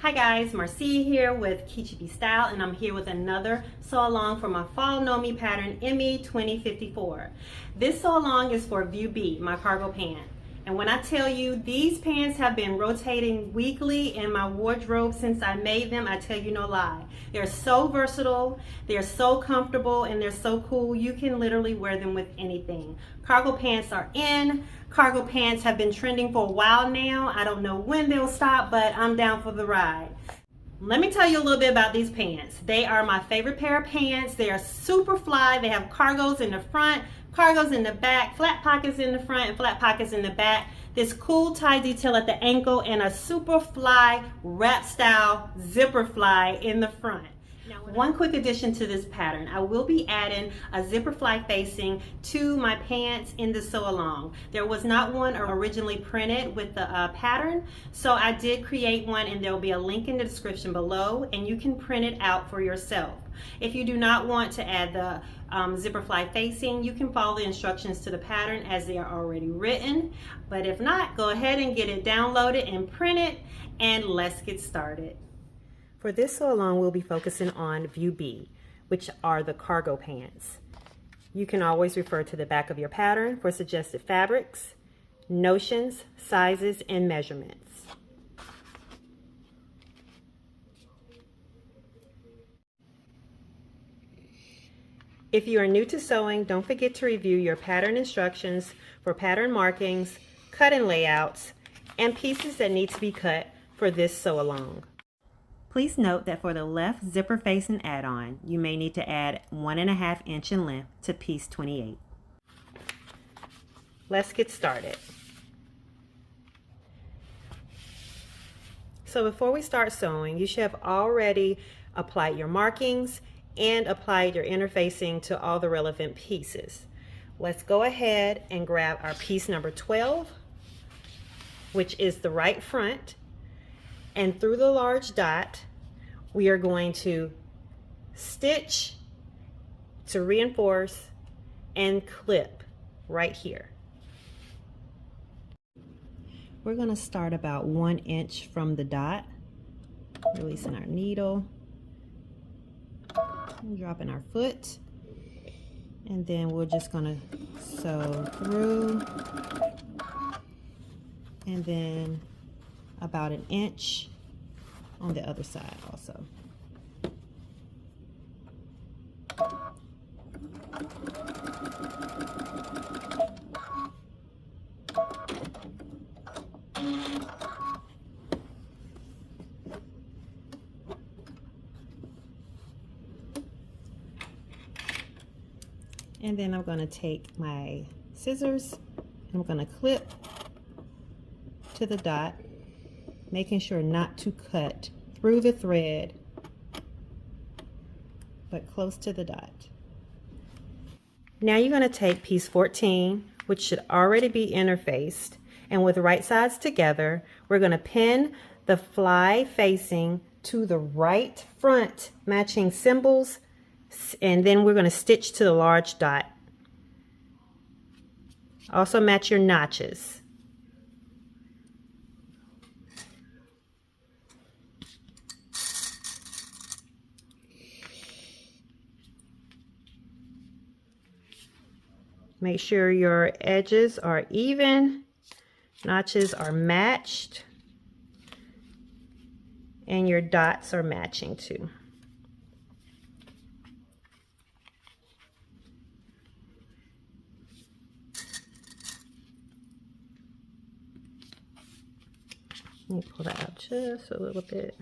Hi guys, Marcia here with Kichibi Style, and I'm here with another sew along for my fall Knowme pattern ME2054. This sew along is for View B, my cargo pant. And when I tell you these pants have been rotating weekly in my wardrobe since I made them, I tell you no lie. They're so versatile, they're so comfortable, and they're so cool. You can literally wear them with anything. Cargo pants are in. Cargo pants have been trending for a while now. I don't know when they'll stop, but I'm down for the ride. Let me tell you a little bit about these pants. They are my favorite pair of pants. They are super fly. They have cargos in the front, cargos in the back, flat pockets in the front, and flat pockets in the back. This cool tie detail at the ankle, and a super fly wrap style zipper fly in the front. Now, one quick addition to this pattern, I will be adding a zipper fly facing to my pants in the sew along. There was not one originally printed with the pattern, so I did create one, and there will be a link in the description below, and you can print it out for yourself. If you do not want to add the zipper fly facing, you can follow the instructions to the pattern as they are already written. But if not, go ahead and get it downloaded and print it, and let's get started. For this sew along, we'll be focusing on View B, which are the cargo pants. You can always refer to the back of your pattern for suggested fabrics, notions, sizes, and measurements. If you are new to sewing, don't forget to review your pattern instructions for pattern markings, cut-in layouts, and pieces that need to be cut for this sew along. Please note that for the left zipper facing add-on, you may need to add 1.5 inch in length to piece 28. Let's get started. So before we start sewing, you should have already applied your markings and applied your interfacing to all the relevant pieces. Let's go ahead and grab our piece number 12, which is the right front, and through the large dot, we are going to stitch to reinforce and clip right here. We're going to start about 1 inch from the dot, releasing our needle, and dropping our foot, and then we're just going to sew through, and then about 1 inch on the other side also. And then I'm going to take my scissors and I'm going to clip to the dot, making sure not to cut through the thread, but close to the dot. Now you're going to take piece 14, which should already be interfaced, and with right sides together, we're going to pin the fly facing to the right front, matching symbols, and then we're going to stitch to the large dot. Also match your notches. Make sure your edges are even, notches are matched, and your dots are matching too. Let me pull that out just a little bit.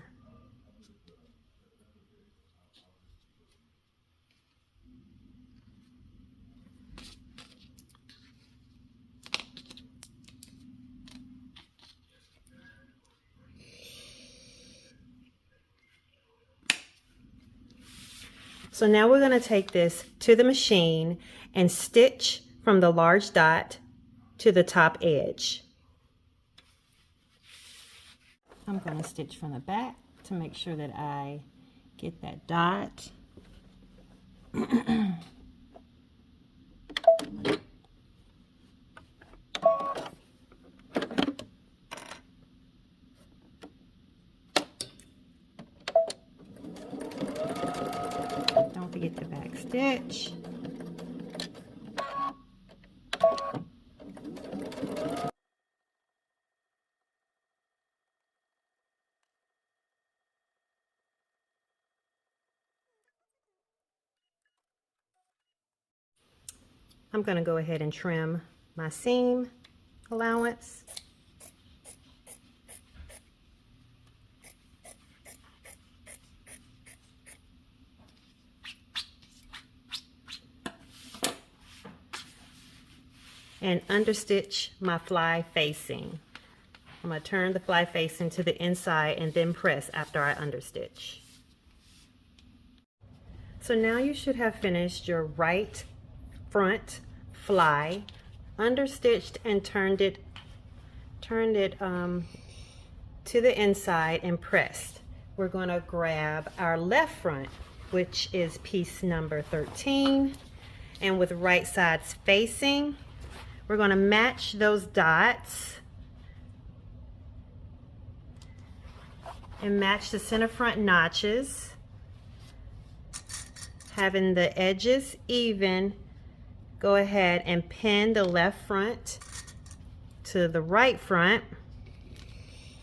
So now we're going to take this to the machine and stitch from the large dot to the top edge. I'm going to stitch from the back to make sure that I get that dot. stitch. I'm going to go ahead and trim my seam allowance. And understitch my fly facing. I'm going to turn the fly facing to the inside and then press after I understitch. So now you should have finished your right front fly, understitched and turned it to the inside and pressed. We're going to grab our left front, which is piece number 13, and with right sides facing, we're going to match those dots and match the center front notches, having the edges even. Go ahead and pin the left front to the right front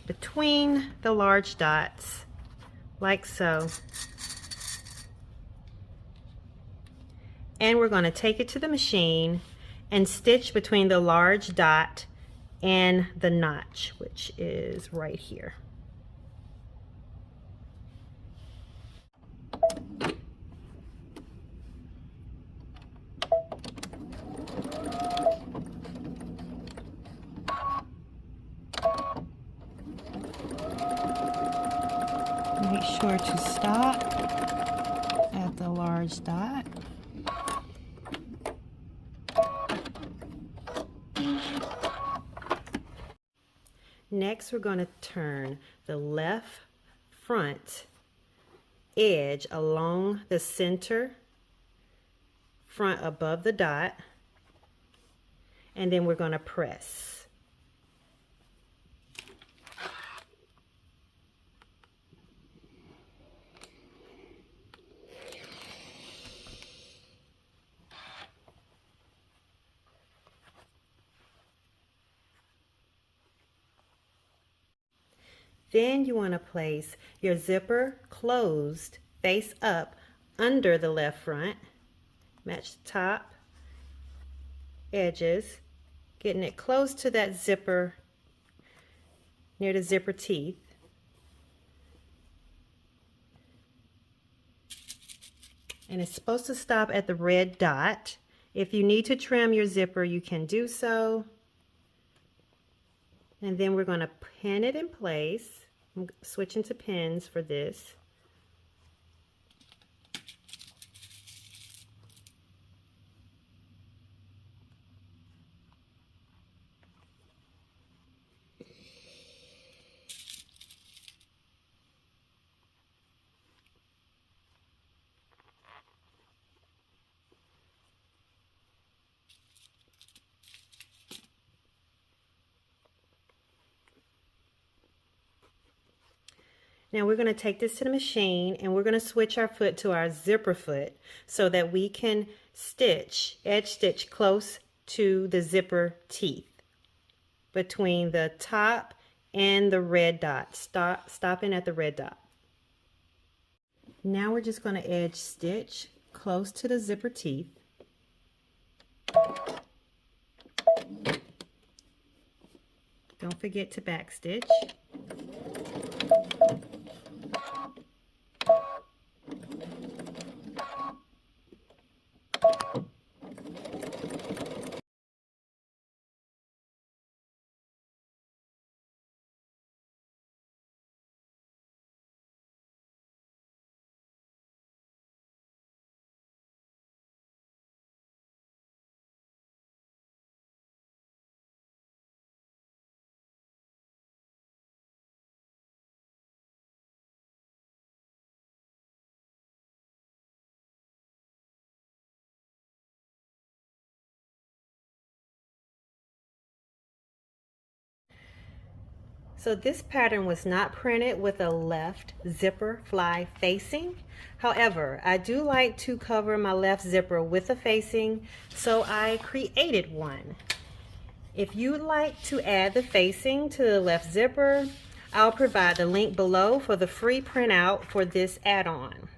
between the large dots, like so. And we're going to take it to the machine and stitch between the large dot and the notch, which is right here. Make sure to stop at the large dot. Next, we're going to turn the left front edge along the center front above the dot, and then we're going to press. Then you want to place your zipper closed face up under the left front. Match the top edges, getting it close to that zipper, near the zipper teeth. And it's supposed to stop at the red dot. If you need to trim your zipper, you can do so. And then we're going to pin it in place. I'm switching to pins for this. Now we're going to take this to the machine and we're going to switch our foot to our zipper foot so that we can stitch, edge stitch close to the zipper teeth between the top and the red dot, stopping at the red dot. Now we're just going to edge stitch close to the zipper teeth. Don't forget to back stitch. So this pattern was not printed with a left zipper fly facing. However, I do like to cover my left zipper with a facing, so I created one. If you would like to add the facing to the left zipper, I'll provide the link below for the free printout for this add-on.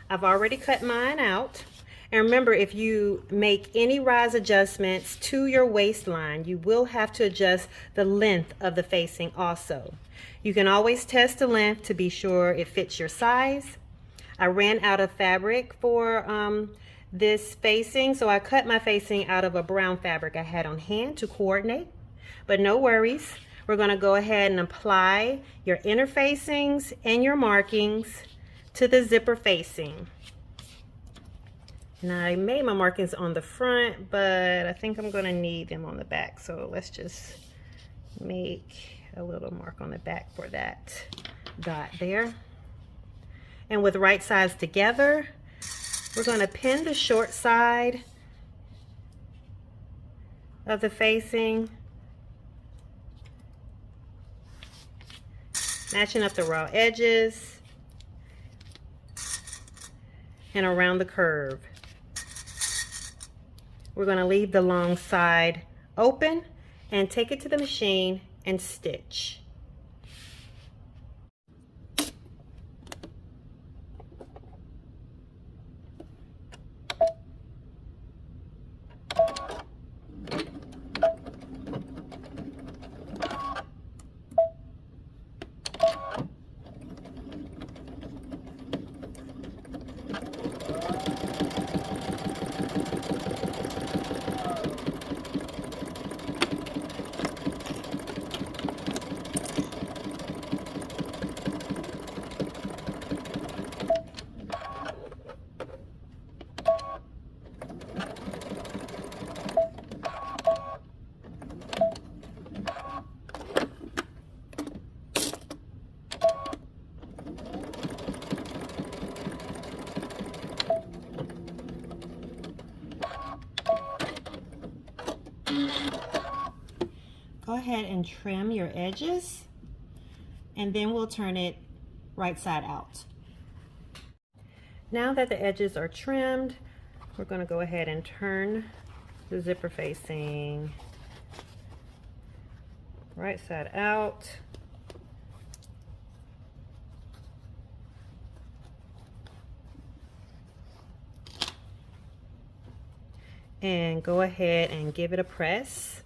I've already cut mine out. And remember, if you make any rise adjustments to your waistline, you will have to adjust the length of the facing also. You can always test the length to be sure it fits your size. I ran out of fabric for this facing, so I cut my facing out of a brown fabric I had on hand to coordinate. But no worries, we're going to go ahead and apply your inner facings and your markings to the zipper facing. Now I made my markings on the front, but I think I'm going to need them on the back, so let's just make a little mark on the back for that dot there. And with right sides together, we're going to pin the short side of the facing, matching up the raw edges and around the curve. We're going to leave the long side open and take it to the machine and stitch. Go ahead and trim your edges, and then we'll turn it right side out. Now that the edges are trimmed, we're going to go ahead and turn the zipper facing right side out. And go ahead and give it a press.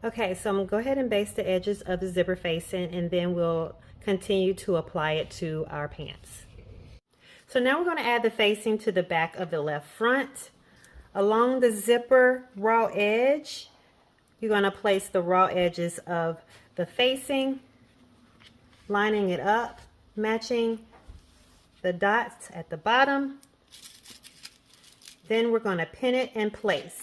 Okay, so I'm going to go ahead and baste the edges of the zipper facing, and then we'll continue to apply it to our pants. So now we're going to add the facing to the back of the left front. Along the zipper raw edge, you're going to place the raw edges of the facing, lining it up, matching the dots at the bottom. Then we're going to pin it in place.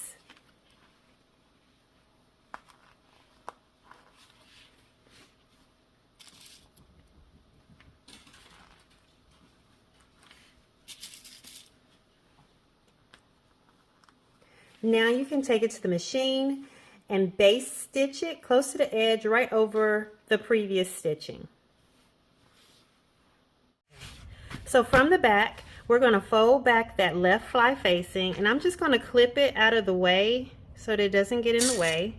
Now you can take it to the machine and base stitch it close to the edge right over the previous stitching. So from the back, we're going to fold back that left fly facing, and I'm just going to clip it out of the way so that it doesn't get in the way.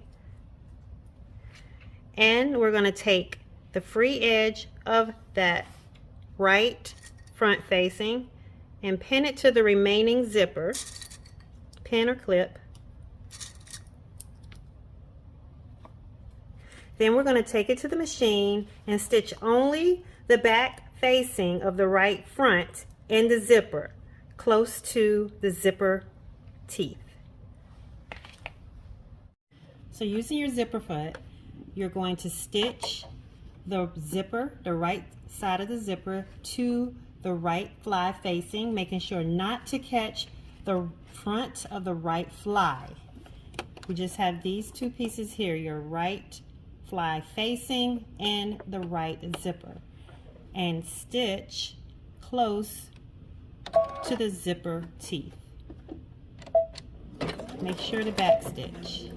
And we're going to take the free edge of that right front facing and pin it to the remaining zipper. Pin or clip. Then we're going to take it to the machine and stitch only the back facing of the right front in the zipper, close to the zipper teeth. So using your zipper foot, you're going to stitch the zipper, the right side of the zipper, to the right fly facing, making sure not to catch the front of the right fly. We just have these two pieces here, your right fly facing and the right zipper, and stitch close to the zipper teeth. Make sure to back stitch.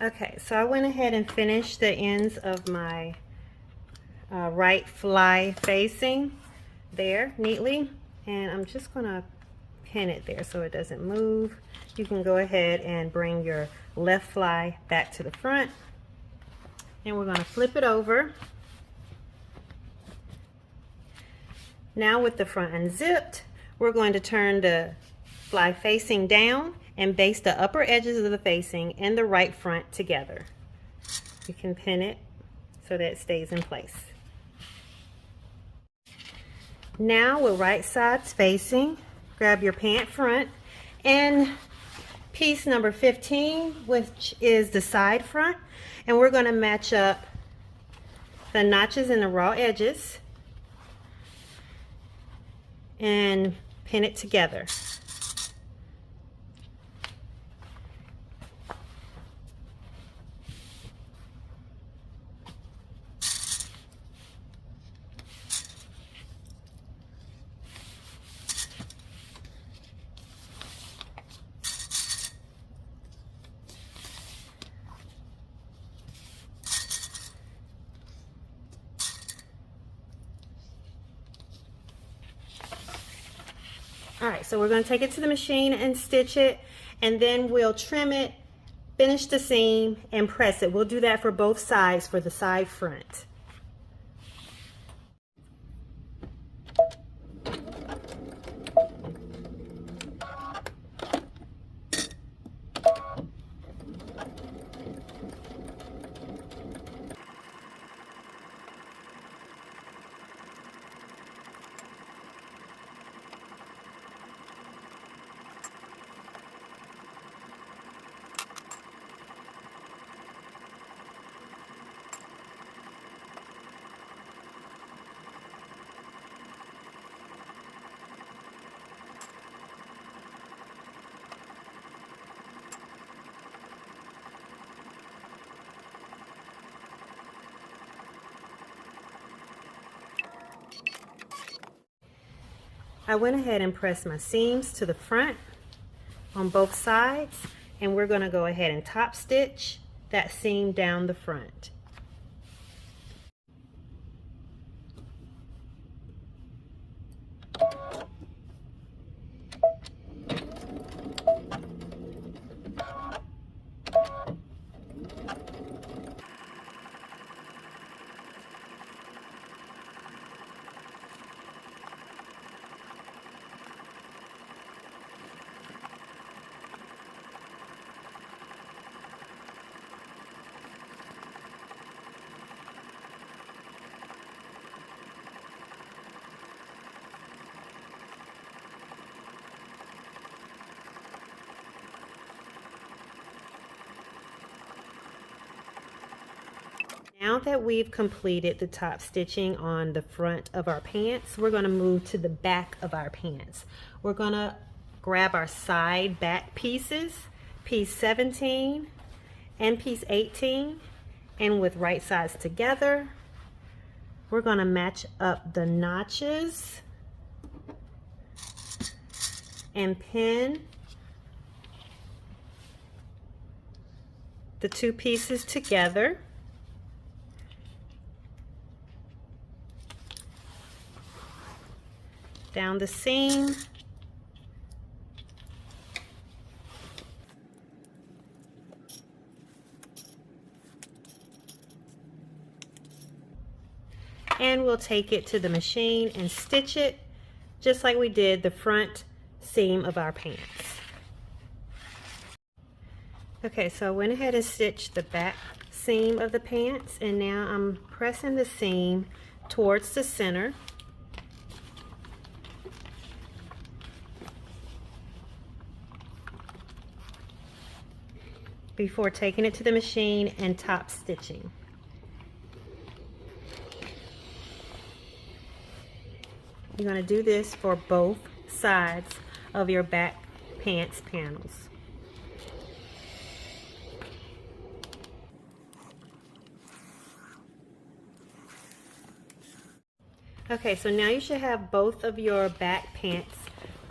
Okay, so I went ahead and finished the ends of my right fly facing there neatly, and I'm just gonna pin it there so it doesn't move. You can go ahead and bring your left fly back to the front, and we're gonna flip it over. Now with the front unzipped, we're going to turn the fly facing down and baste the upper edges of the facing and the right front together. You can pin it so that it stays in place. Now with right sides facing, grab your pant front and piece number 15, which is the side front, and we're going to match up the notches and the raw edges and pin it together. Alright, so we're going to take it to the machine and stitch it, and then we'll trim it, finish the seam, and press it. We'll do that for both sides for the side front. I went ahead and pressed my seams to the front on both sides, and we're going to go ahead and top stitch that seam down the front. Now that we've completed the top stitching on the front of our pants, we're going to move to the back of our pants. We're going to grab our side back pieces, piece 17 and piece 18, and with right sides together, we're going to match up the notches and pin the two pieces together. Down the seam, and we'll take it to the machine and stitch it just like we did the front seam of our pants. Okay, so I went ahead and stitched the back seam of the pants, and now I'm pressing the seam towards the center. before taking it to the machine and top stitching. You're going to do this for both sides of your back pants panels. Okay, so now you should have both of your back pants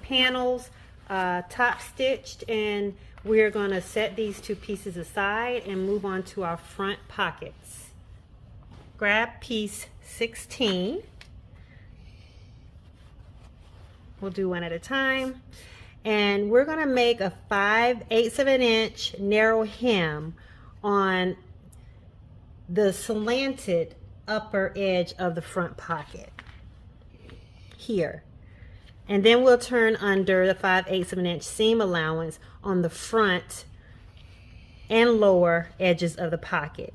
panels top stitched, and we're going to set these two pieces aside and move on to our front pockets. Grab piece 16. We'll do one at a time. And we're going to make a 5/8 of an inch narrow hem on the slanted upper edge of the front pocket here. And then we'll turn under the 5/8 of an inch seam allowance on the front and lower edges of the pocket,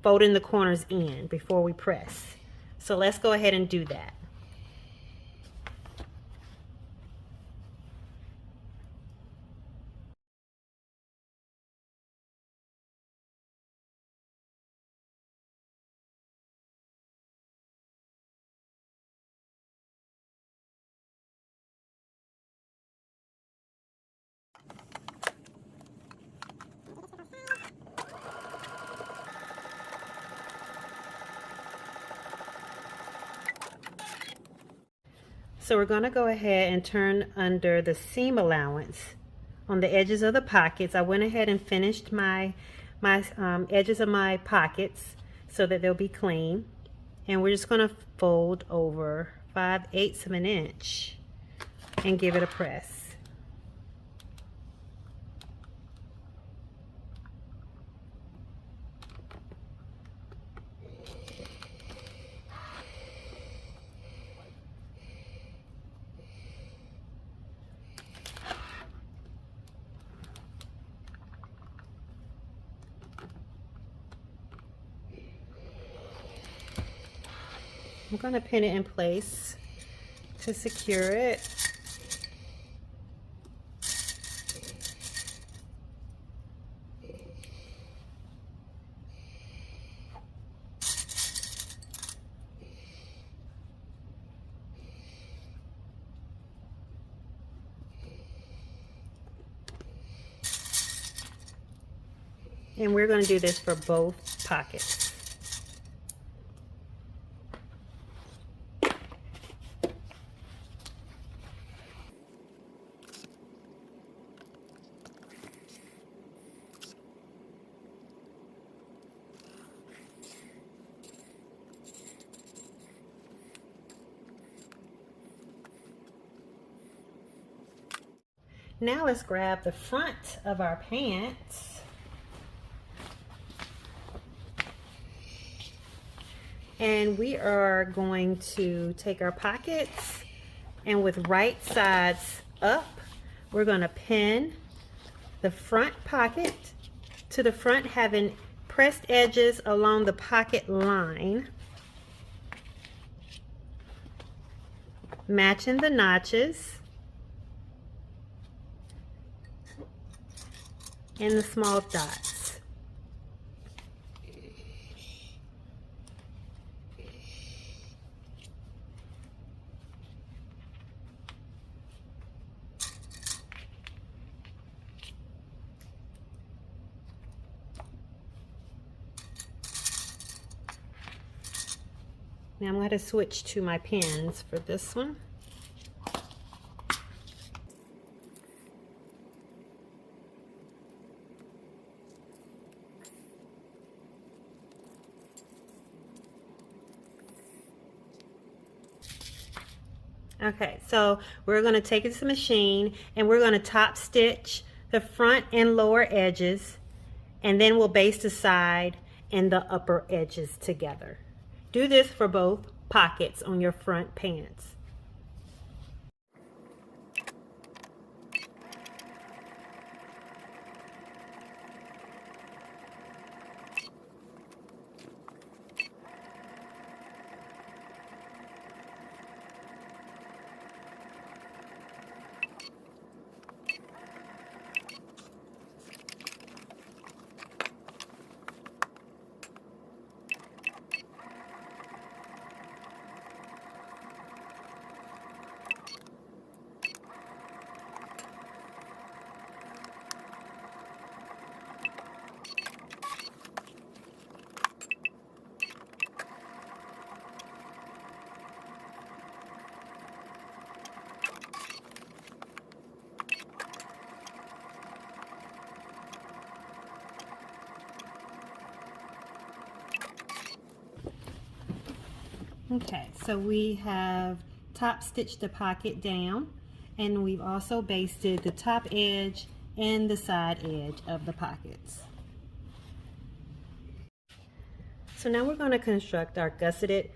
folding the corners in before we press. So let's go ahead and do that. So we're going to go ahead and turn under the seam allowance on the edges of the pockets. I went ahead and finished my edges of my pockets so that they'll be clean. And we're just going to fold over 5/8 of an inch and give it a press. I'm going to pin it in place to secure it. And we're going to do this for both pockets. Now let's grab the front of our pants and we are going to take our pockets, and with right sides up, we're going to pin the front pocket to the front, having pressed edges along the pocket line, matching the notches and the small dots. Now I'm going to switch to my pins for this one. Okay, so we're going to take it to the machine and we're going to top stitch the front and lower edges, and then we'll baste the side and the upper edges together. Do this for both pockets on your front pants. Okay, so we have top stitched the pocket down, and we've also basted the top edge and the side edge of the pockets. So now we're going to construct our gusseted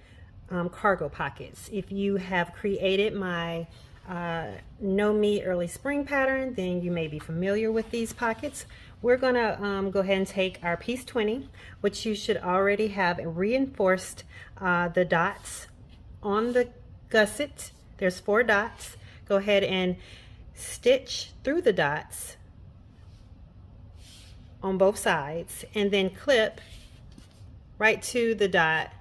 cargo pockets. If you have created my Knowme early spring pattern, then you may be familiar with these pockets. We're going to go ahead and take our piece 20, which you should already have reinforced the dots on the gusset. There's 4 dots. Go ahead and stitch through the dots on both sides, and then clip right to the dot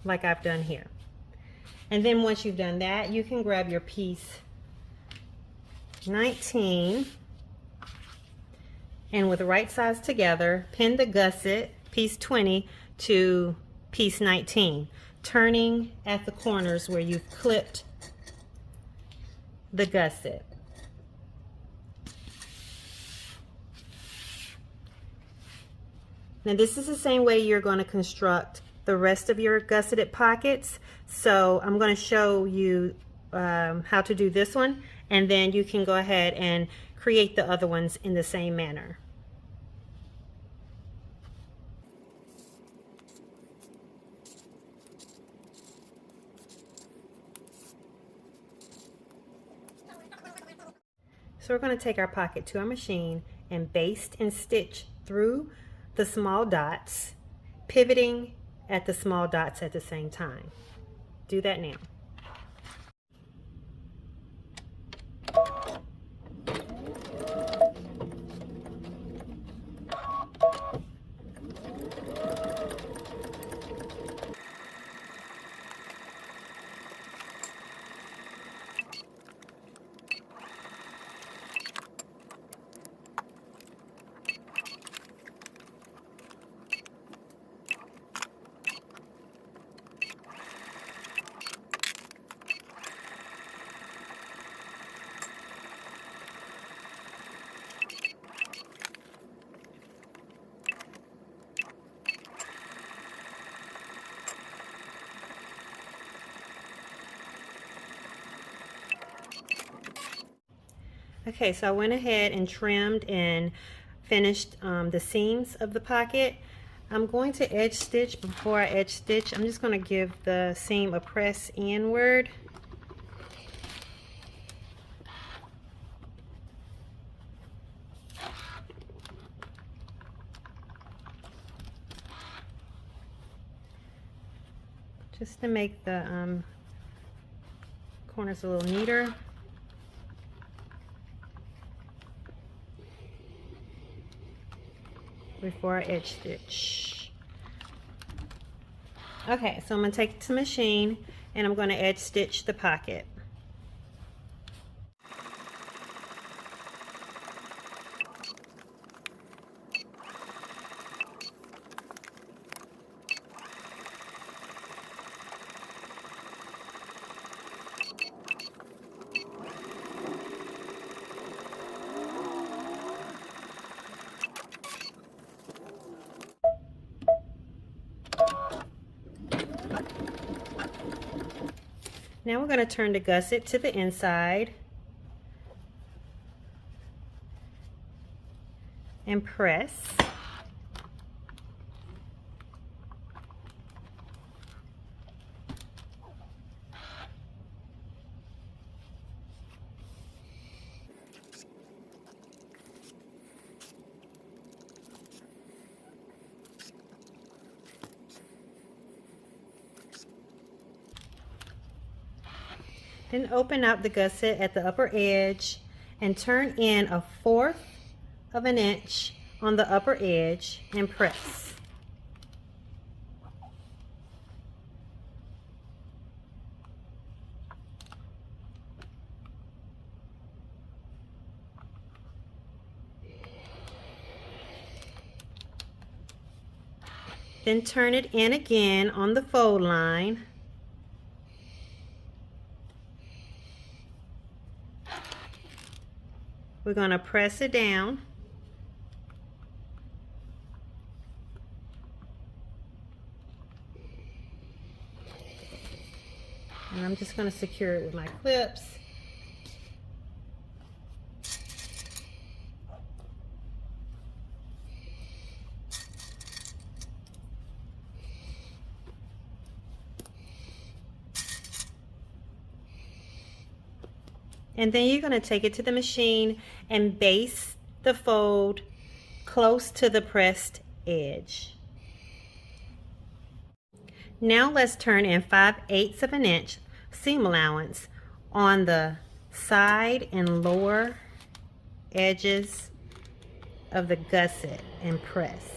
like I've done here. And then once you've done that, you can grab your piece 19 and with the right sides together, pin the gusset piece 20 to piece 19, turning at the corners where you've clipped the gusset. Now this is the same way you're going to construct the rest of your gusseted pockets. So I'm going to show you how to do this one, and then you can go ahead and create the other ones in the same manner. So we're going to take our pocket to our machine and baste and stitch through the small dots, pivoting at the small dots at the same time. Do that now. Okay, so I went ahead and trimmed and finished the seams of the pocket. I'm going to edge stitch. Before I edge stitch, I'm just going to give the seam a press inward. Just to make the corners a little neater. Before I edge stitch. Okay, so I'm going to take it to the machine and I'm going to edge stitch the pocket. Now we're going to turn the gusset to the inside and press. Then open out the gusset at the upper edge and turn in 1/4 of an inch on the upper edge and press. Then turn it in again on the fold line. We're going to press it down. And I'm just going to secure it with my clips. And then you're going to take it to the machine and base the fold close to the pressed edge. Now let's turn in 5/8 of an inch seam allowance on the side and lower edges of the gusset and press.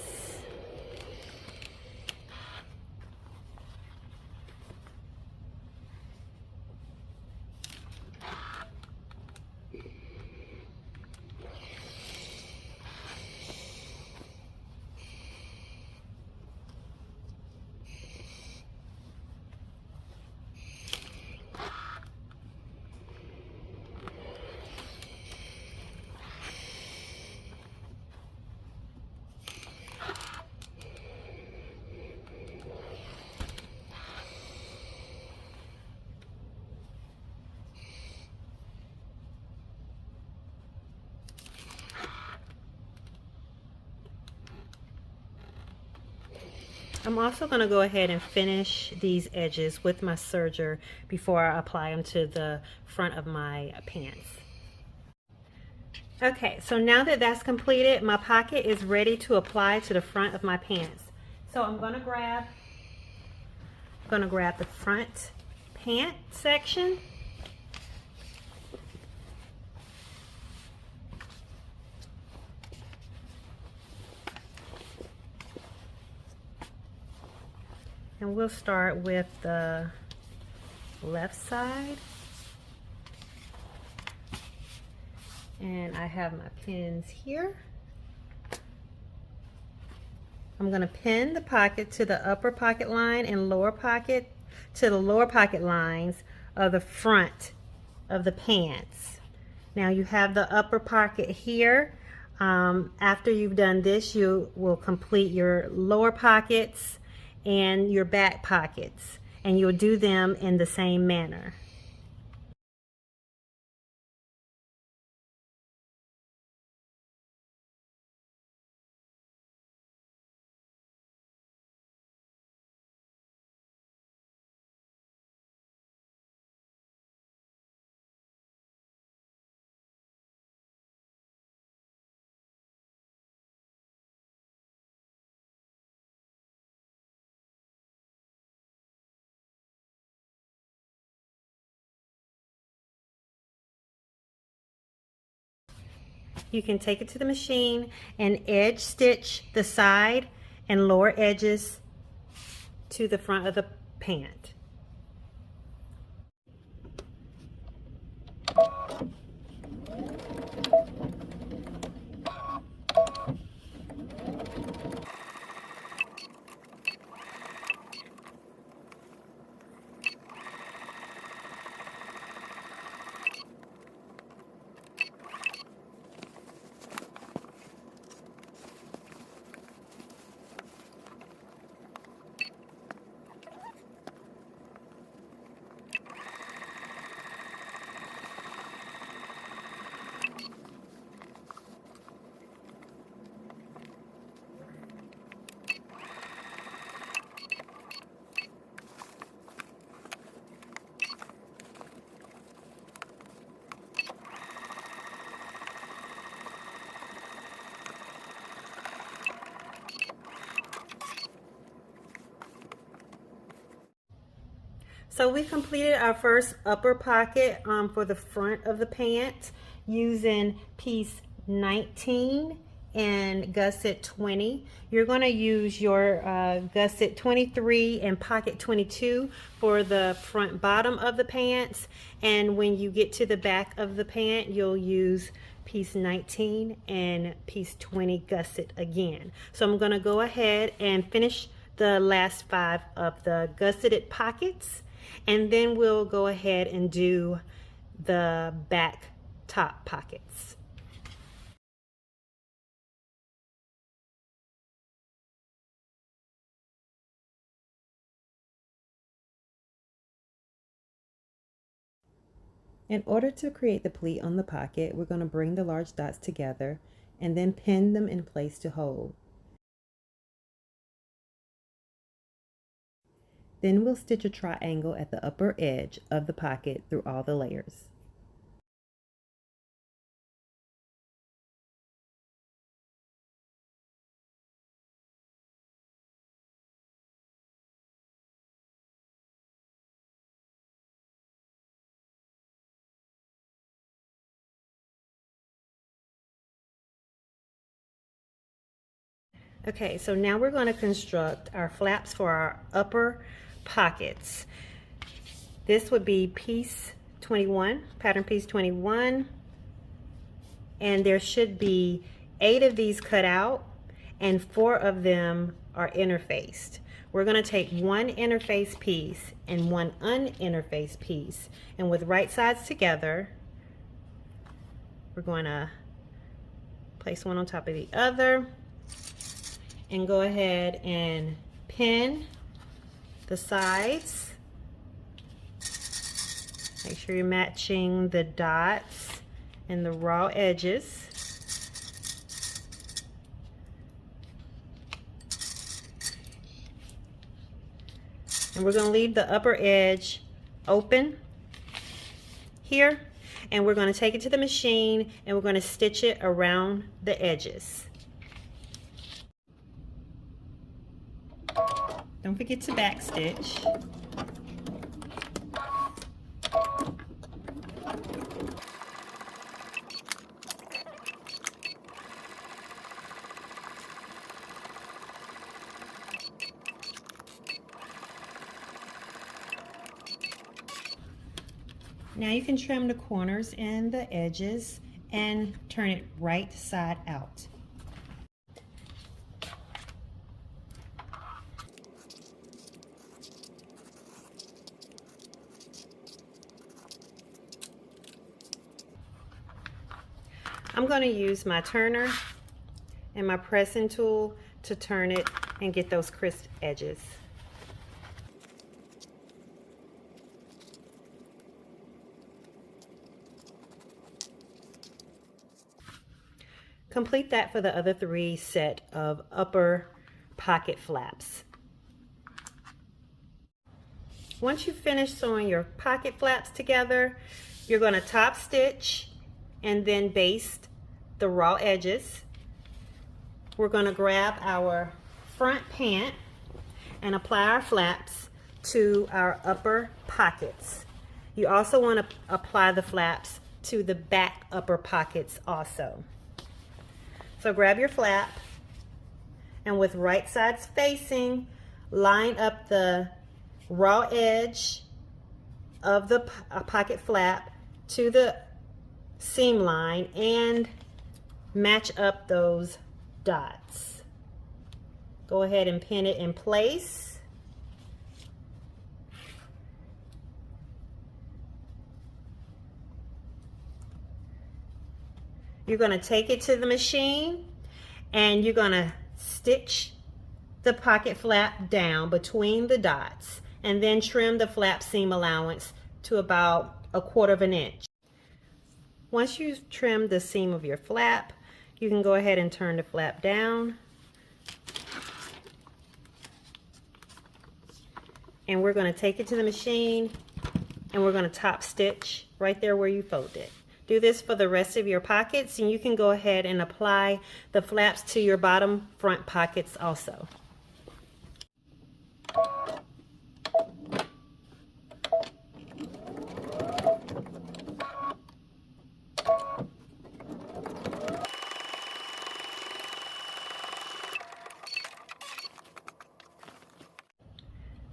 I'm also going to go ahead and finish these edges with my serger before I apply them to the front of my pants. Okay, so now that that's completed, my pocket is ready to apply to the front of my pants. So I'm going to grab the front pant section. And we'll start with the left side. And I have my pins here. I'm going to pin the pocket to the upper pocket line and lower pocket to the lower pocket lines of the front of the pants. Now you have the upper pocket here. After you've done this, you will complete your lower pockets and your back pockets, and you'll do them in the same manner. You can take it to the machine and edge stitch the side and lower edges to the front of the pant. So we completed our first upper pocket for the front of the pant using piece 19 and gusset 20. You're going to use your gusset 23 and pocket 22 for the front bottom of the pants, and when you get to the back of the pant, you'll use piece 19 and piece 20 gusset again. So I'm going to go ahead and finish the last 5 of the gusseted pockets, and then we'll go ahead and do the back top pockets. In order to create the pleat on the pocket, we're going to bring the large dots together and then pin them in place to hold. Then we'll stitch a triangle at the upper edge of the pocket through all the layers. Okay, so now we're going to construct our flaps for our upper pockets. This would be piece 21, pattern piece 21, and there should be 8 of these cut out and 4 of them are interfaced. We're going to take one interface piece and one uninterfaced piece, and with right sides together, we're going to place one on top of the other and go ahead and pin the sides. Make sure you're matching the dots and the raw edges. And we're going to leave the upper edge open here, and we're going to take it to the machine and we're going to stitch it around the edges. Don't forget to back stitch. Now you can trim the corners and the edges and turn it right side out. I'm going to use my turner and my pressing tool to turn it and get those crisp edges. Complete that for the other 3 set of upper pocket flaps. Once you finish sewing your pocket flaps together, you're going to top stitch and then baste the raw edges. We're going to grab our front pant and apply our flaps to our upper pockets. You also want to apply the flaps to the back upper pockets also. So grab your flap and with right sides facing, line up the raw edge of the pocket flap to the seam line and match up those dots. Go ahead and pin it in place. You're going to take it to the machine and you're going to stitch the pocket flap down between the dots and then trim the flap seam allowance to about 1/4 inch. Once you've trimmed the seam of your flap, you can go ahead and turn the flap down. And we're going to take it to the machine and we're going to top stitch right there where you fold it. Do this for the rest of your pockets, and you can go ahead and apply the flaps to your bottom front pockets also.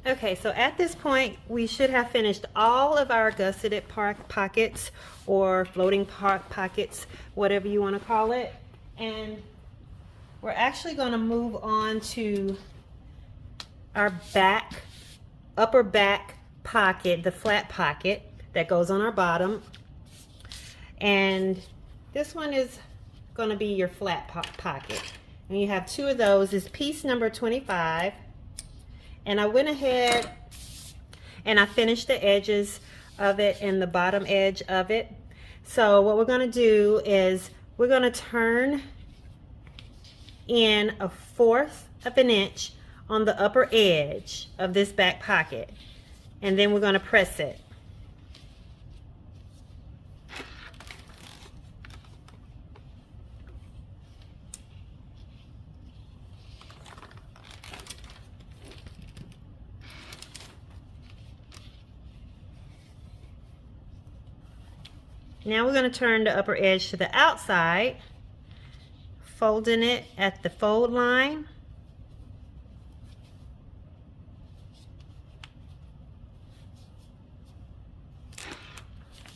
Okay, so at this point, we should have finished all of our gusseted pockets or floating pockets, whatever you want to call it. And we're actually going to move on to our upper back pocket, the flat pocket that goes on our bottom. And this one is going to be your flat pocket. And you have 2 of those. It's piece number 25. And I went ahead and I finished the edges of it and the bottom edge of it. So what we're going to do is we're going to turn in 1/4 of an inch on the upper edge of this back pocket, and then we're going to press it. Now we're going to turn the upper edge to the outside, folding it at the fold line.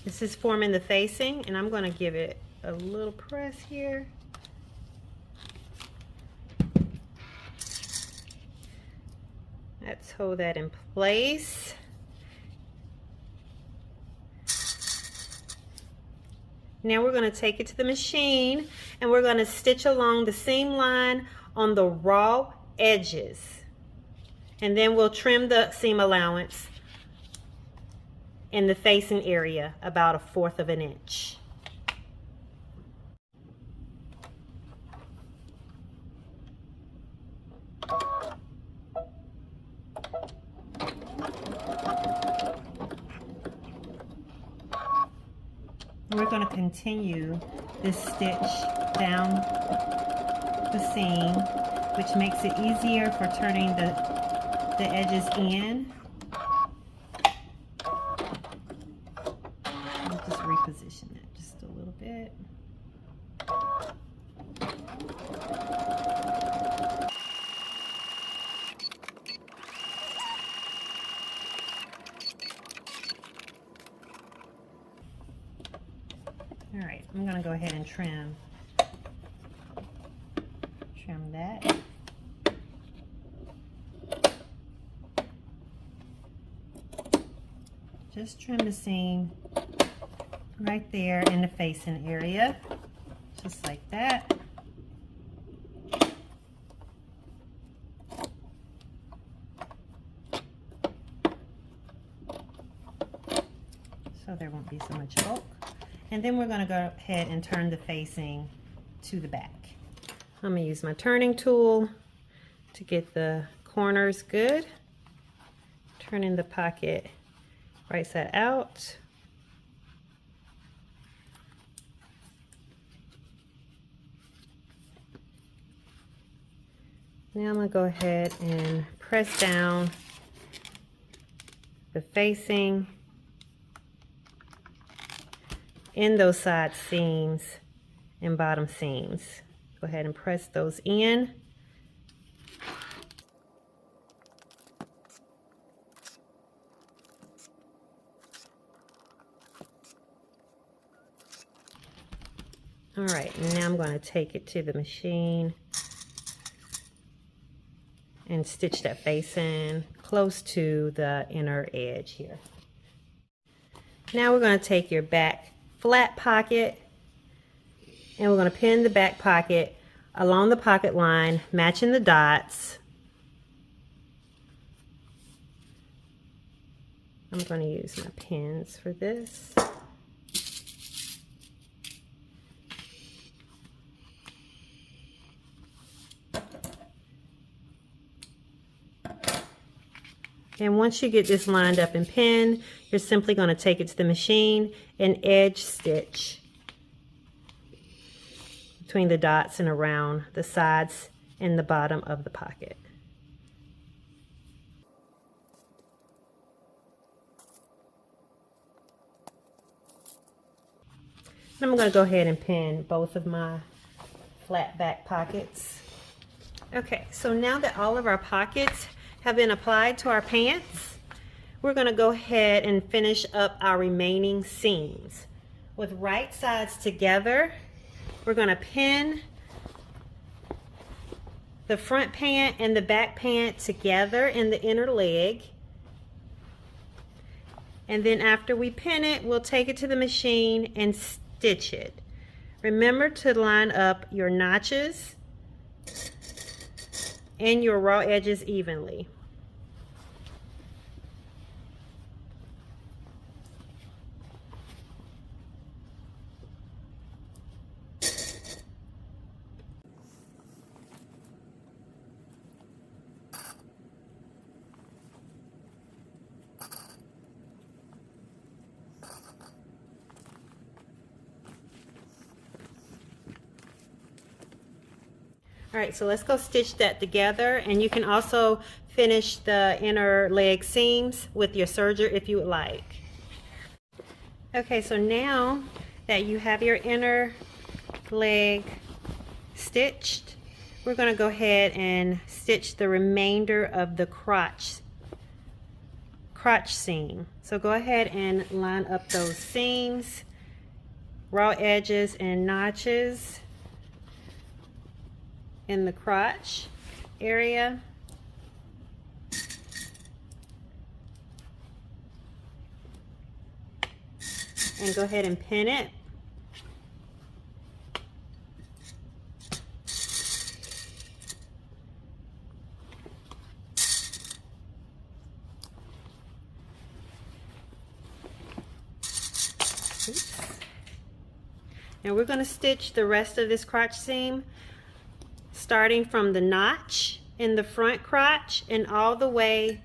This is forming the facing, and I'm going to give it a little press here. Let's hold that in place. Now we're going to take it to the machine, and we're going to stitch along the seam line on the raw edges, and then we'll trim the seam allowance in the facing area about 1/4 of an inch. We're going to continue this stitch down the seam, which makes it easier for turning the edges in. I'll just reposition it just a little bit. All right, I'm going to go ahead and trim that. Just trim the seam right there in the facing area, just like that. So there won't be so much bulk. And then we're going to go ahead and turn the facing to the back. I'm going to use my turning tool to get the corners good. Turning the pocket right side out. Now I'm going to go ahead and press down the facing in those side seams and bottom seams. Go ahead and press those in. All right, now I'm going to take it to the machine and stitch that facing close to the inner edge here. Now we're going to take your back flat pocket, and we're going to pin the back pocket along the pocket line, matching the dots. I'm going to use my pins for this. And once you get this lined up and pinned, you're simply going to take it to the machine and edge stitch between the dots and around the sides and the bottom of the pocket. And I'm going to go ahead and pin both of my flat back pockets. Okay, so now that all of our pockets have been applied to our pants, we're going to go ahead and finish up our remaining seams. With right sides together, we're going to pin the front pant and the back pant together in the inner leg. And then after we pin it, we'll take it to the machine and stitch it. Remember to line up your notches and your raw edges evenly. All right, so let's go stitch that together, and you can also finish the inner leg seams with your serger if you would like. Okay, so now that you have your inner leg stitched, we're going to go ahead and stitch the remainder of the crotch seam. So go ahead and line up those seams, raw edges and notches in the crotch area. And go ahead and pin it. Oops. Now we're going to stitch the rest of this crotch seam starting from the notch in the front crotch and all the way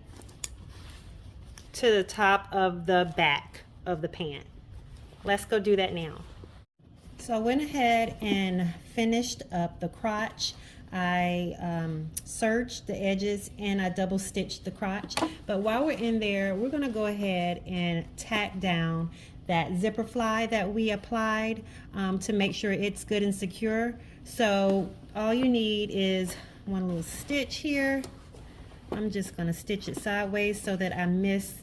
to the top of the back of the pant. Let's go do that now. So I went ahead and finished up the crotch. I serged the edges and I double stitched the crotch. But while we're in there, we're going to go ahead and tack down that zipper fly that we applied to make sure it's good and secure. So all you need is one little stitch here. I'm just going to stitch it sideways so that I miss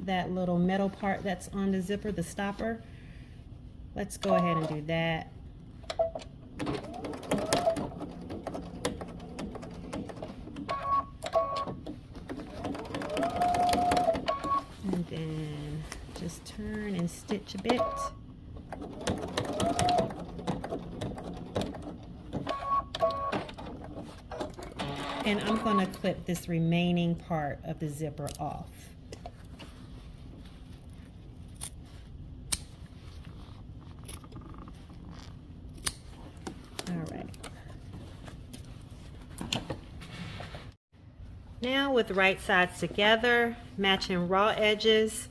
that little metal part that's on the zipper, the stopper. Let's go ahead and do that. And then just turn and stitch a bit. And I'm going to clip this remaining part of the zipper off. Now with right sides together, matching raw edges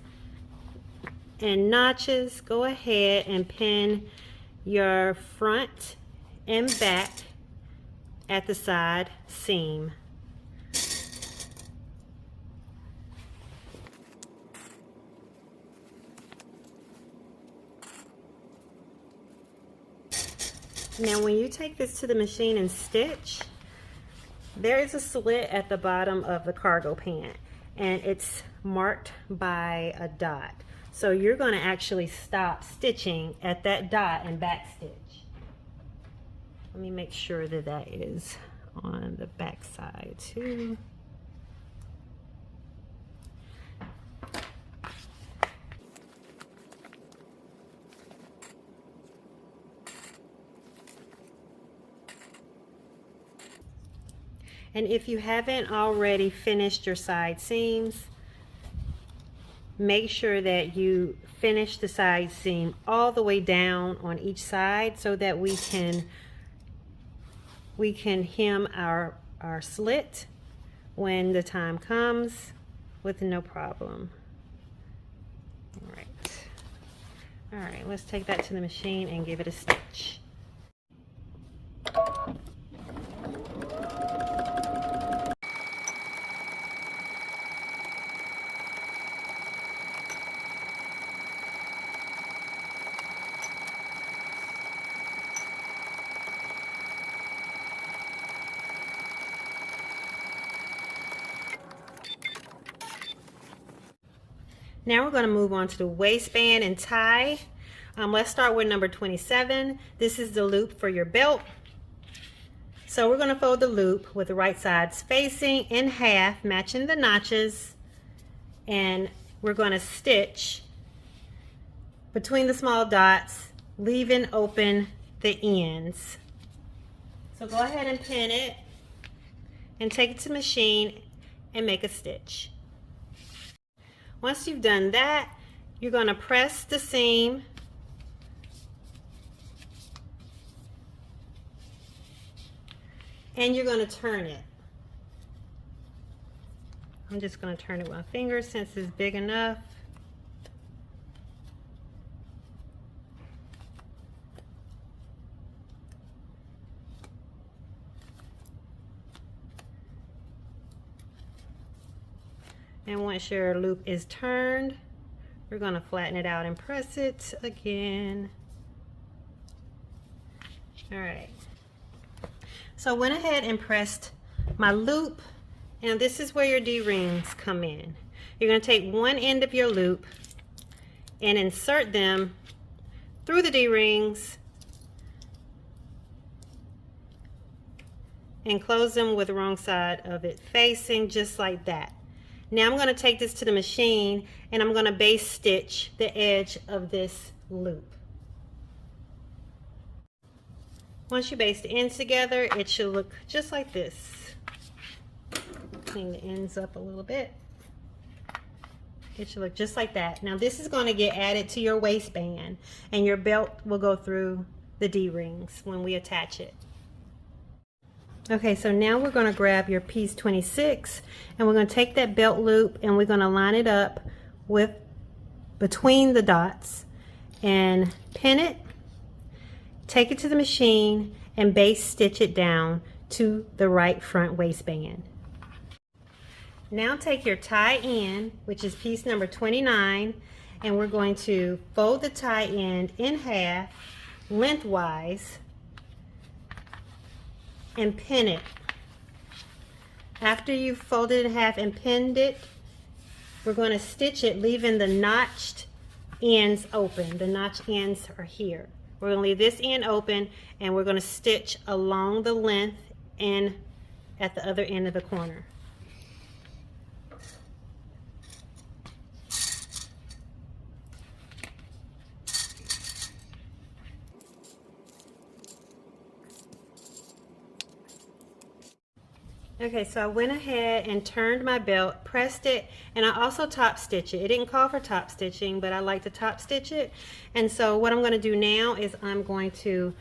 and notches, go ahead and pin your front and back at the side seam. Now when you take this to the machine and stitch, there is a slit at the bottom of the cargo pant and it's marked by a dot. So you're going to actually stop stitching at that dot and back stitch. Let me make sure that that is on the back side too. And if you haven't already finished your side seams, make sure that you finish the side seam all the way down on each side so that we can hem our slit when the time comes with no problem. All right, let's take that to the machine and give it a stitch. Now we're going to move on to the waistband and tie. Let's start with number 27. This is the loop for your belt. So we're going to fold the loop with the right sides facing in half, matching the notches, and we're going to stitch between the small dots, leaving open the ends. So go ahead and pin it and take it to the machine and make a stitch. Once you've done that, you're going to press the seam and you're going to turn it. I'm just going to turn it with my finger since it's big enough. And once your loop is turned, we're going to flatten it out and press it again. All right. So I went ahead and pressed my loop, and this is where your D-rings come in. You're going to take one end of your loop and insert them through the D-rings and close them with the wrong side of it facing, just like that. Now I'm going to take this to the machine and I'm going to base stitch the edge of this loop. Once you base the ends together, it should look just like this. Clean the ends up a little bit. It should look just like that. Now this is going to get added to your waistband, and your belt will go through the D-rings when we attach it. Okay, so now we're going to grab your piece 26, and we're going to take that belt loop and we're going to line it up with between the dots and pin it, take it to the machine, and base stitch it down to the right front waistband. Now take your tie end, which is piece number 29, and we're going to fold the tie end in half lengthwise and pin it. After you've folded it in half and pinned it, we're going to stitch it, leaving the notched ends open. The notched ends are here. We're going to leave this end open, and we're going to stitch along the length and at the other end of the corner. Okay, so I went ahead and turned my belt, pressed it, and I also top stitch it. It didn't call for top stitching, but I like to top stitch it. And so what I'm going to do now is I'm going to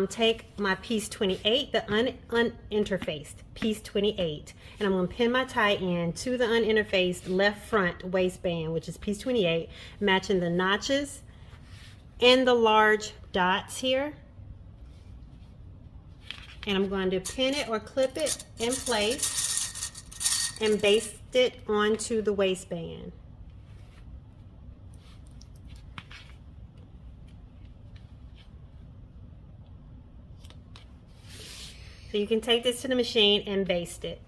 take my piece 28, the uninterfaced piece 28, and I'm going to pin my tie in to the uninterfaced left front waistband, which is piece 28, matching the notches and the large dots here. And I'm going to pin it or clip it in place and baste it onto the waistband. So you can take this to the machine and baste it.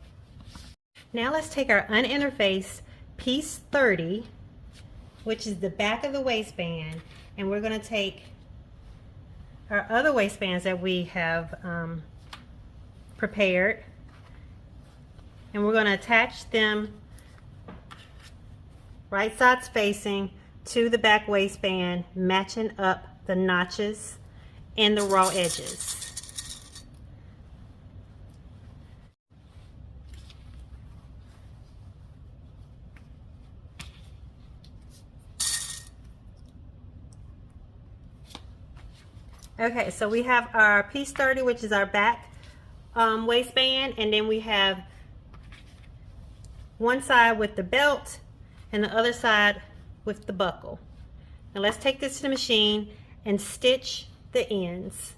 Now let's take our uninterfaced piece 30, which is the back of the waistband, and we're going to take our other waistbands that we have prepared, and we're going to attach them right sides facing to the back waistband, matching up the notches and the raw edges. Okay, so we have our piece 30, which is our back waistband, and then we have one side with the belt and the other side with the buckle. Now let's take this to the machine and stitch the ends.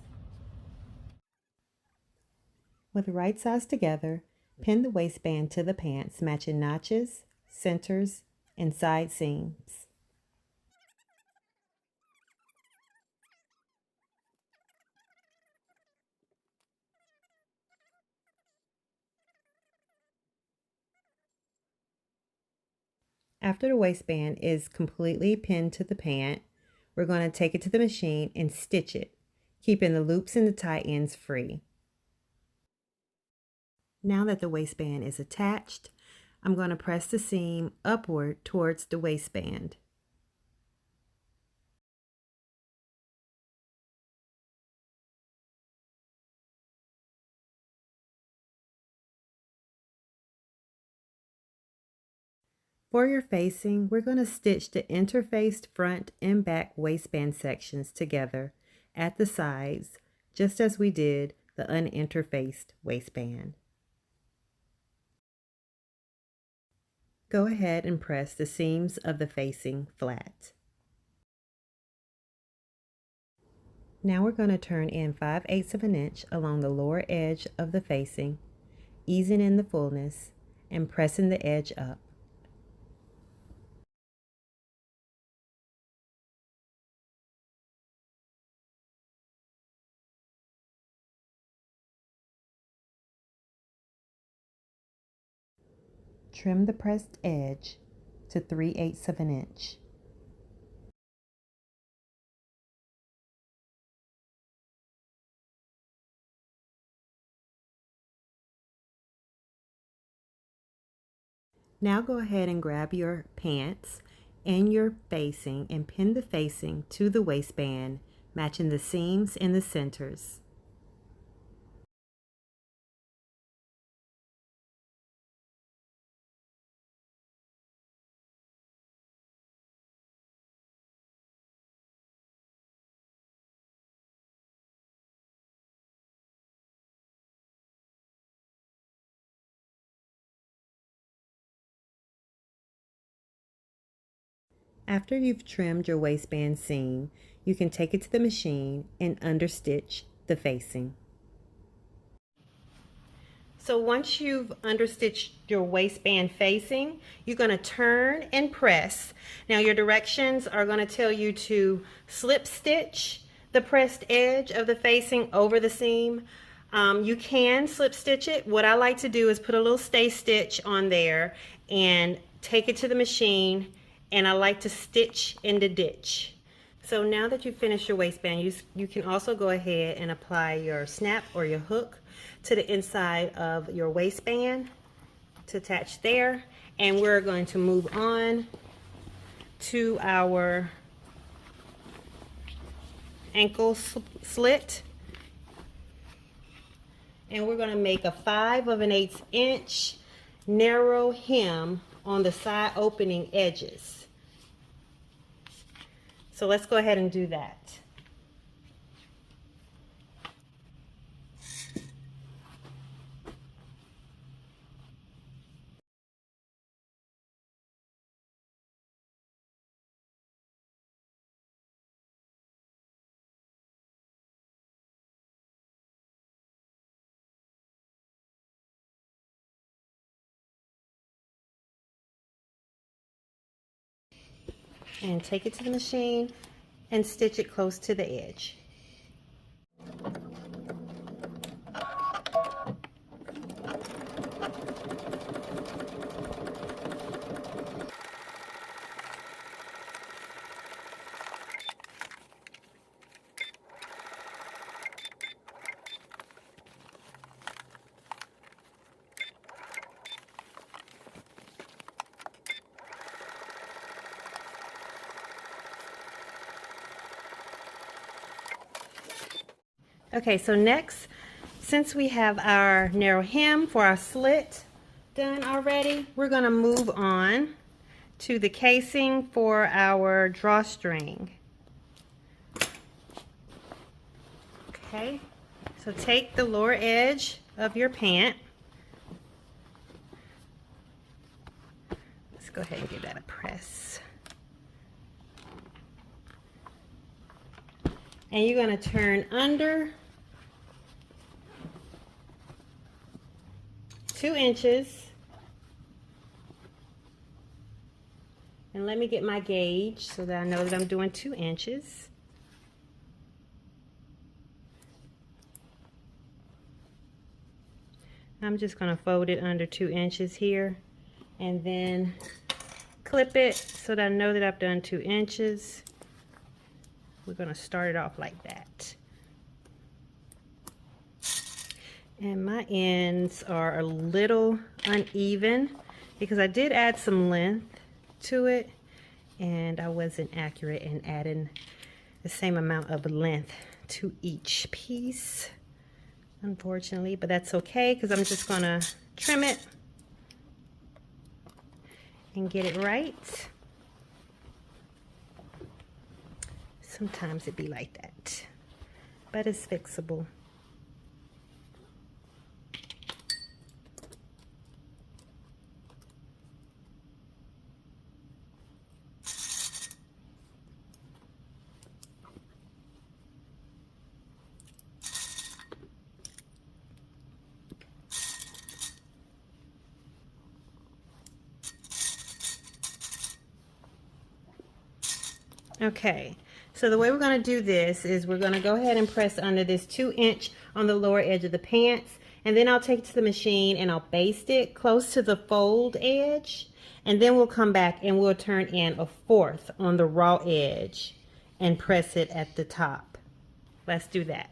With the right sides together, pin the waistband to the pants, matching notches, centers, and side seams. After the waistband is completely pinned to the pant, we're going to take it to the machine and stitch it, keeping the loops and the tie ends free. Now that the waistband is attached, I'm going to press the seam upward towards the waistband. For your facing, we're going to stitch the interfaced front and back waistband sections together at the sides, just as we did the uninterfaced waistband. Go ahead and press the seams of the facing flat. Now we're going to turn in 5/8 of an inch along the lower edge of the facing, easing in the fullness and pressing the edge up. Trim the pressed edge to 3/8 of an inch. Now go ahead and grab your pants and your facing and pin the facing to the waistband, matching the seams and the centers. After you've trimmed your waistband seam, you can take it to the machine and understitch the facing. So once you've understitched your waistband facing, you're going to turn and press. Now your directions are going to tell you to slip stitch the pressed edge of the facing over the seam. You can slip stitch it. What I like to do is put a little stay stitch on there and take it to the machine, and I like to stitch in the ditch. So now that you've finished your waistband, you can also go ahead and apply your snap or your hook to the inside of your waistband to attach there. And we're going to move on to our ankle slit. And we're going to make a 5/8 inch narrow hem on the side opening edges. So let's go ahead and do that. And take it to the machine and stitch it close to the edge. Okay, so next, since we have our narrow hem for our slit done already, we're going to move on to the casing for our drawstring. Okay, so take the lower edge of your pant. Let's go ahead and give that a press. And you're going to turn under 2 inches. And let me get my gauge so that I know that I'm doing 2 inches. I'm just going to fold it under 2 inches here and then clip it so that I know that I've done 2 inches. We're going to start it off like that. And my ends are a little uneven because I did add some length to it and I wasn't accurate in adding the same amount of length to each piece, unfortunately, but that's okay because I'm just going to trim it and get it right. Sometimes it be like that, but it's fixable. Okay, so the way we're going to do this is we're going to go ahead and press under this 2 inch on the lower edge of the pants, And then I'll take it to the machine and I'll baste it close to the fold edge. And then we'll come back and we'll turn in 1/4 on the raw edge and press it at the top. Let's do that.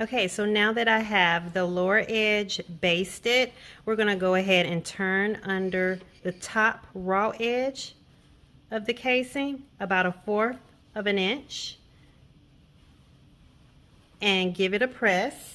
Okay, so now that I have the lower edge basted, we're going to go ahead and turn under the top raw edge of the casing about 1/4 of an inch and give it a press.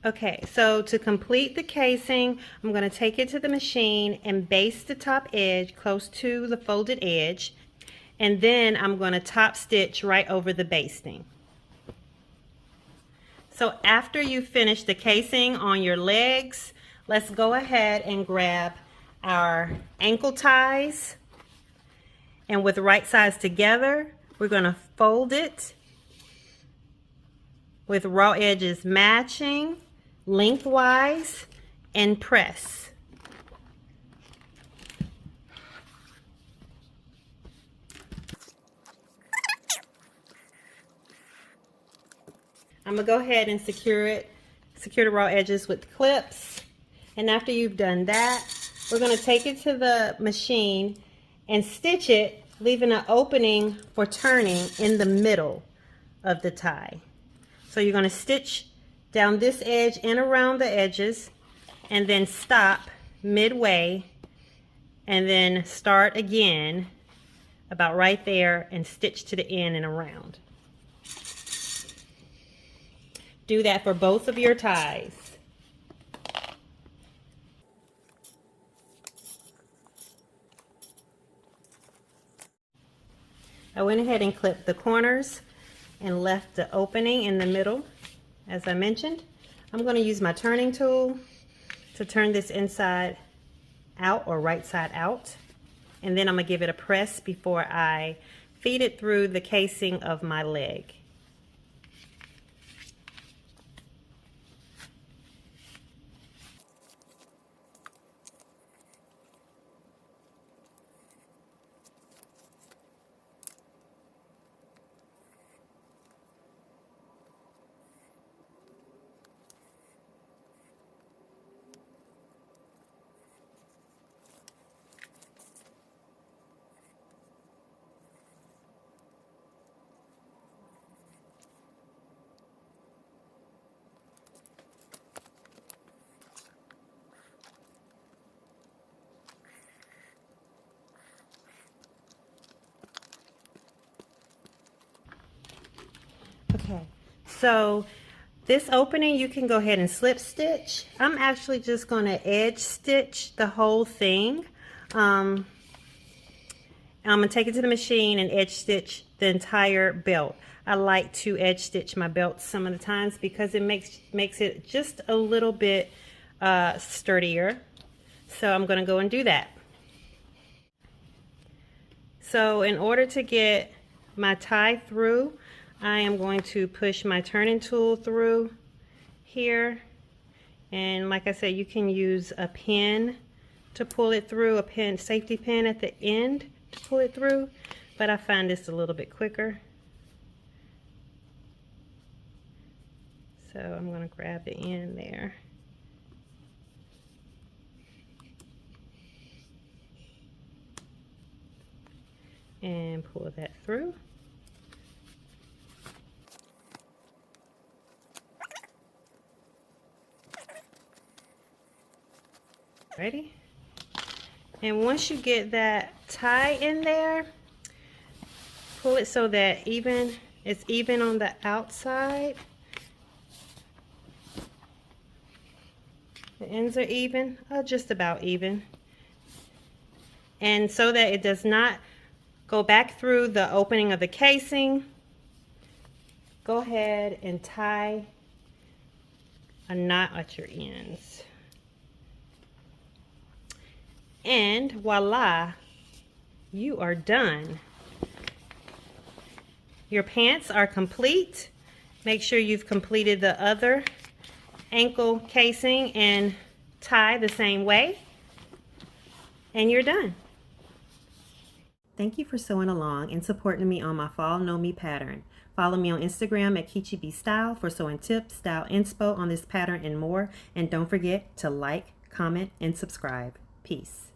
Okay, so to complete the casing, I'm going to take it to the machine and baste the top edge close to the folded edge, and then I'm going to top stitch right over the basting. So after you finish the casing on your legs, let's go ahead and grab our ankle ties, and with right sides together, we're going to fold it with raw edges matching lengthwise and press. I'm gonna go ahead and secure the raw edges with clips. And after you've done that, we're gonna take it to the machine and stitch it, leaving an opening for turning in the middle of the tie. So you're gonna stitch down this edge and around the edges, and then stop midway, and then start again about right there and stitch to the end and around. Do that for both of your ties. I went ahead and clipped the corners and left the opening in the middle. As I mentioned, I'm going to use my turning tool to turn this inside out or right side out. And then I'm going to give it a press before I feed it through the casing of my leg. Okay, so this opening you can go ahead and slip stitch. I'm actually just going to edge stitch the whole thing. I'm going to take it to the machine and edge stitch the entire belt. I like to edge stitch my belts some of the times because it makes it just a little bit sturdier. So I'm going to go and do that. So in order to get my tie through, I am going to push my turning tool through here, and like I said, you can use a pin to pull it through, a pin, safety pin at the end to pull it through, but I find this a little bit quicker. So I'm going to grab the end there. And pull that through. Ready? And once you get that tie in there, pull it so that it's even on the outside. The ends are even, just about even. And so that it does not go back through the opening of the casing, go ahead and tie a knot at your ends. And voila, you are done. Your pants are complete. Make sure you've completed the other ankle casing and tie the same way, and you're done. Thank you for sewing along and supporting me on my fall Knowme pattern. Follow me on Instagram at KichiBStyle for sewing tips, style inspo on this pattern and more. And don't forget to like, comment, and subscribe. Peace.